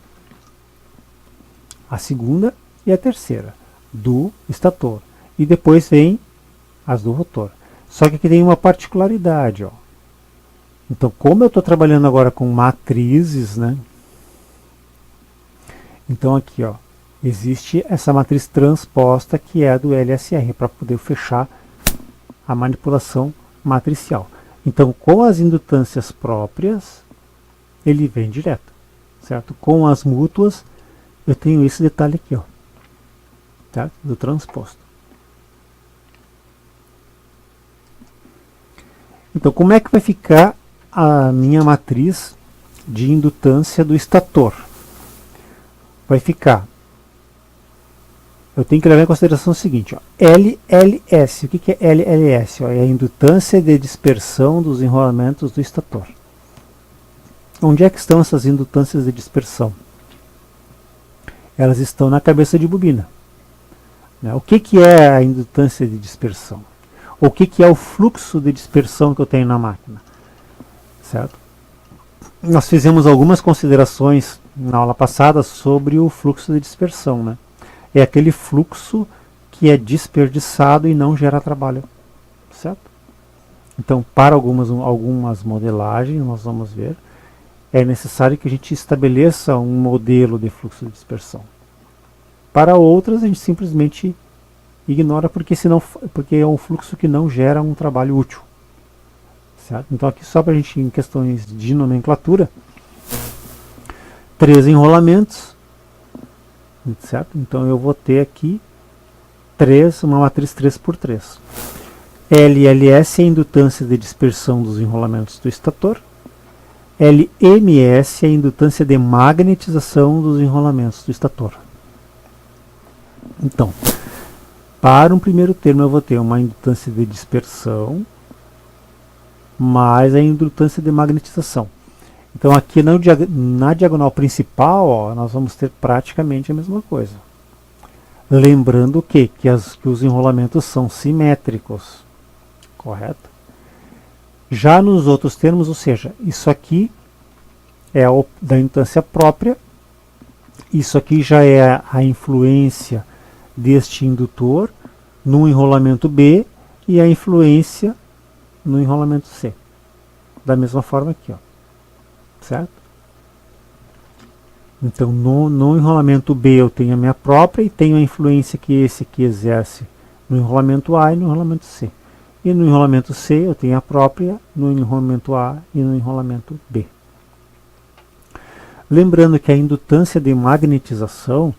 A segunda e a terceira do estator. E depois vem as do rotor. Só que aqui tem uma particularidade, ó. Então, como eu estou trabalhando agora com matrizes, né? Então aqui, ó, existe essa matriz transposta que é a do LSR, para poder fechar a manipulação matricial. Então, com as indutâncias próprias, ele vem direto, certo? Com as mútuas, eu tenho esse detalhe aqui, ó, tá? Do transposto. Então, como é que vai ficar a minha matriz de indutância do estator? Vai ficar, eu tenho que levar em consideração o seguinte, ó, LLS. O que é LLS? Ó, é a indutância de dispersão dos enrolamentos do estator. Onde é que estão essas indutâncias de dispersão? Elas estão na cabeça de bobina. O que é a indutância de dispersão? O que é o fluxo de dispersão que eu tenho na máquina? Certo? Nós fizemos algumas considerações na aula passada sobre o fluxo de dispersão, né? É aquele fluxo que é desperdiçado e não gera trabalho, certo? Então, para algumas modelagens, nós vamos ver, é necessário que a gente estabeleça um modelo de fluxo de dispersão. Para outras, a gente simplesmente ignora porque é um fluxo que não gera um trabalho útil, certo? Então, aqui só para a gente, em questões de nomenclatura, 3 enrolamentos, certo? Então eu vou ter aqui uma matriz 3x3. LLS é a indutância de dispersão dos enrolamentos do estator. LMS é a indutância de magnetização dos enrolamentos do estator. Então, para um primeiro termo eu vou ter uma indutância de dispersão mais a indutância de magnetização. Então aqui na diagonal principal, ó, nós vamos ter praticamente a mesma coisa. Lembrando que os enrolamentos são simétricos, correto? Já nos outros termos, ou seja, isso aqui é da indutância própria, isso aqui já é a influência deste indutor no enrolamento B e a influência no enrolamento C. Da mesma forma aqui, ó. Certo? Então, no enrolamento B eu tenho a minha própria e tenho a influência que esse aqui exerce no enrolamento A e no enrolamento C. E no enrolamento C eu tenho a própria no enrolamento A e no enrolamento B. Lembrando que a indutância de magnetização,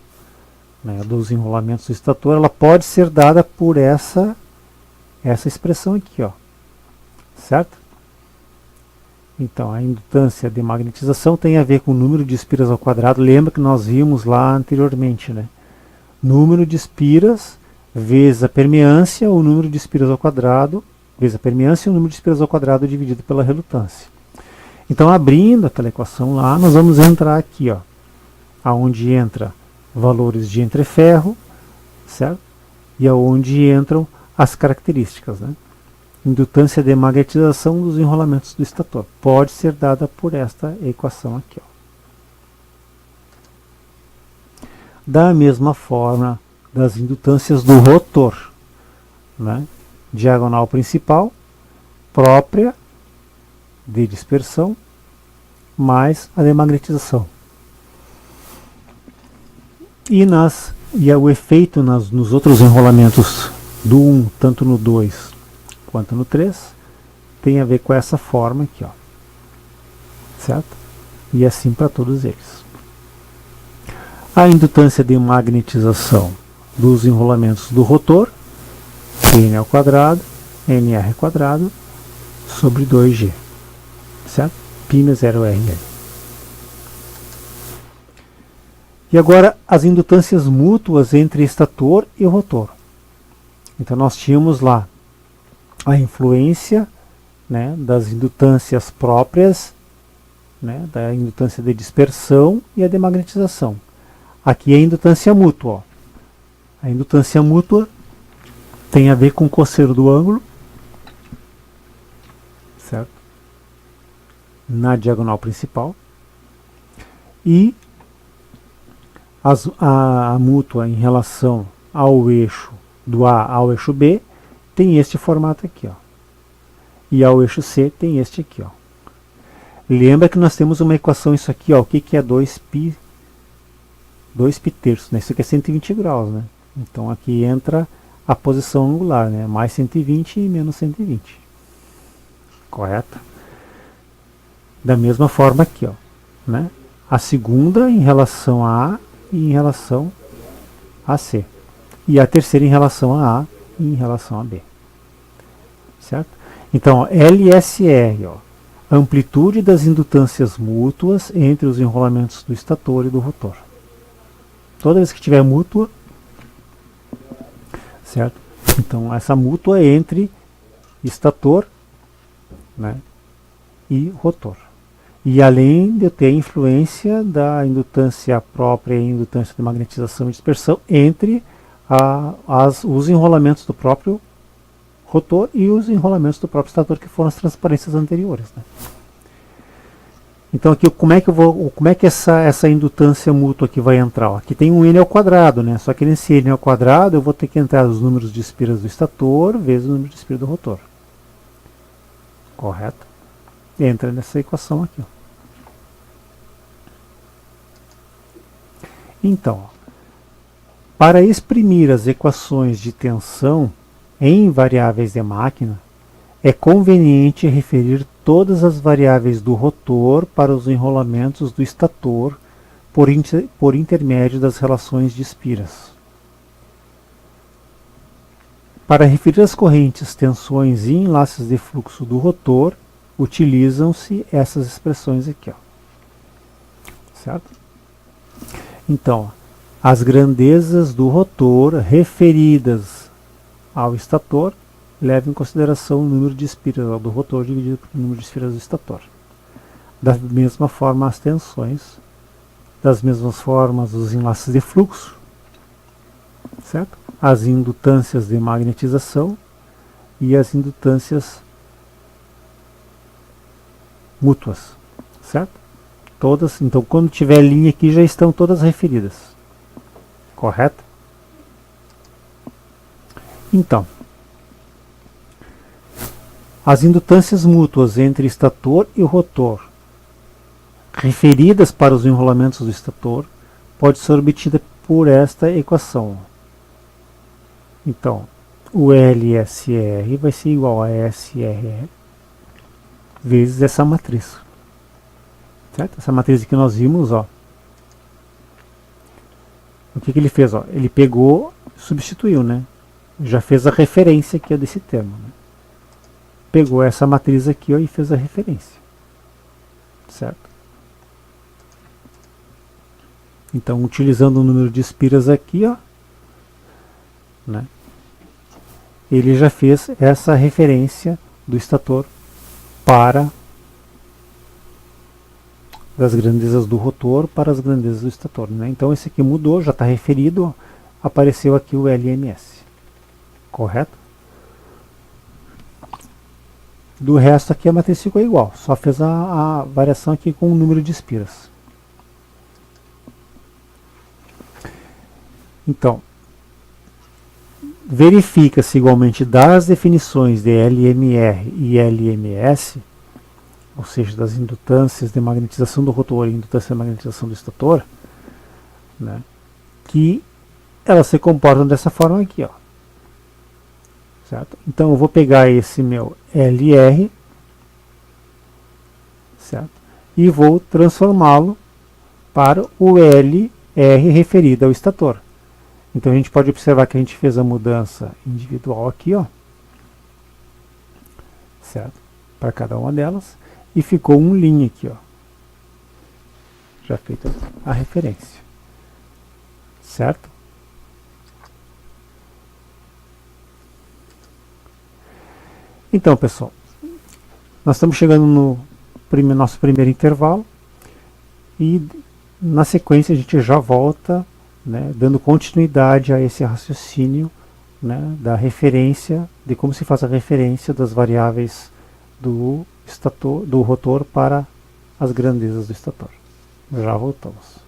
né, dos enrolamentos do estator, ela pode ser dada por essa expressão aqui, ó. Certo? Então, a indutância de magnetização tem a ver com o número de espiras ao quadrado. Lembra que nós vimos lá anteriormente, né? Número de espiras vezes a permeância, o número de espiras ao quadrado, vezes a permeância, o número de espiras ao quadrado dividido pela relutância. Então, abrindo aquela equação lá, nós vamos entrar aqui, ó, aonde entra valores de entreferro, certo? E aonde entram as características, né? Indutância de magnetização dos enrolamentos do estator. Pode ser dada por esta equação aqui, ó. Da mesma forma das indutâncias do rotor, né? Diagonal principal, própria de dispersão, mais a de magnetização. E o efeito nos outros enrolamentos do 1, tanto no 2 quanto no 3, tem a ver com essa forma aqui, ó. Certo? E assim para todos eles. A indutância de magnetização dos enrolamentos do rotor, N ao quadrado, NR quadrado, sobre 2G, certo? Π 0RL. E agora as indutâncias mútuas entre estator e rotor. Então nós tínhamos lá a influência, né, das indutâncias próprias, né, da indutância de dispersão e a de magnetização. Aqui é a indutância mútua. Ó. A indutância mútua tem a ver com o cosseno do ângulo, certo? Na diagonal principal. E a mútua em relação ao eixo do A ao eixo B tem este formato aqui, ó. E ao eixo C tem este aqui, ó. Lembra que nós temos uma equação, isso aqui, ó, o que é 2π terços, né? Isso aqui é 120 graus, né? Então aqui entra a posição angular, né? Mais 120 e menos 120. Correto? Da mesma forma aqui, ó, né? A segunda em relação a A e em relação a C. E a terceira em relação a A e em relação a B. Certo? Então, ó, LSR, ó, amplitude das indutâncias mútuas entre os enrolamentos do estator e do rotor. Toda vez que tiver mútua, certo? Então, essa mútua é entre estator, né, e rotor. E além de eu ter a influência da indutância própria e indutância de magnetização e dispersão entre os enrolamentos do próprio rotor e os enrolamentos do próprio estator, que foram as transparências anteriores, né? Então aqui como é que essa indutância mútua aqui vai entrar? Ó, aqui tem um N ao quadrado, né? Só que nesse N ao quadrado eu vou ter que entrar os números de espiras do estator vezes o número de espiras do rotor. Correto? Entra nessa equação aqui, ó. Então, ó, para exprimir as equações de tensão em variáveis de máquina, é conveniente referir todas as variáveis do rotor para os enrolamentos do estator por intermédio das relações de espiras. Para referir as correntes, tensões e enlaces de fluxo do rotor, utilizam-se essas expressões aqui, ó. Certo? Então, as grandezas do rotor referidas ao estator levam em consideração o número de espiras do rotor dividido pelo número de espiras do estator. Da mesma forma as tensões, das mesmas formas os enlaces de fluxo, certo? As indutâncias de magnetização e as indutâncias mútuas, certo? Todas, então quando tiver linha aqui já estão todas referidas, correto? Então, as indutâncias mútuas entre estator e rotor, referidas para os enrolamentos do estator, pode ser obtida por esta equação. Então, o LSR vai ser igual a SRR vezes essa matriz. Certo? Essa matriz que nós vimos, ó. O que ele fez? Ó? Ele pegou, substituiu, né? Já fez a referência aqui, ó, desse termo, né? Pegou essa matriz aqui, ó, e fez a referência. Certo? Então, utilizando o número de espiras aqui, ó, né? Ele já fez essa referência do estator para das grandezas do rotor para as grandezas do estator, né? Então esse aqui mudou, já está referido, apareceu aqui o LMS, correto? Do resto aqui a matriz ficou igual, só fez a variação aqui com o número de espiras. Então, verifica-se igualmente das definições de LMR e LMS, ou seja, das indutâncias de magnetização do rotor e indutância de magnetização do estator, né, que elas se comportam dessa forma aqui, ó. Certo? Então eu vou pegar esse meu LR, certo? E vou transformá-lo para o L R referida ao estator. Então a gente pode observar que a gente fez a mudança individual aqui, ó, certo? Para cada uma delas, e ficou um linha aqui, ó, já feita a referência, certo? Então, pessoal, nós estamos chegando no nosso primeiro intervalo e na sequência a gente já volta, né, dando continuidade a esse raciocínio, né, da referência, de como se faz a referência das variáveis do rotor para as grandezas do estator. Já voltamos.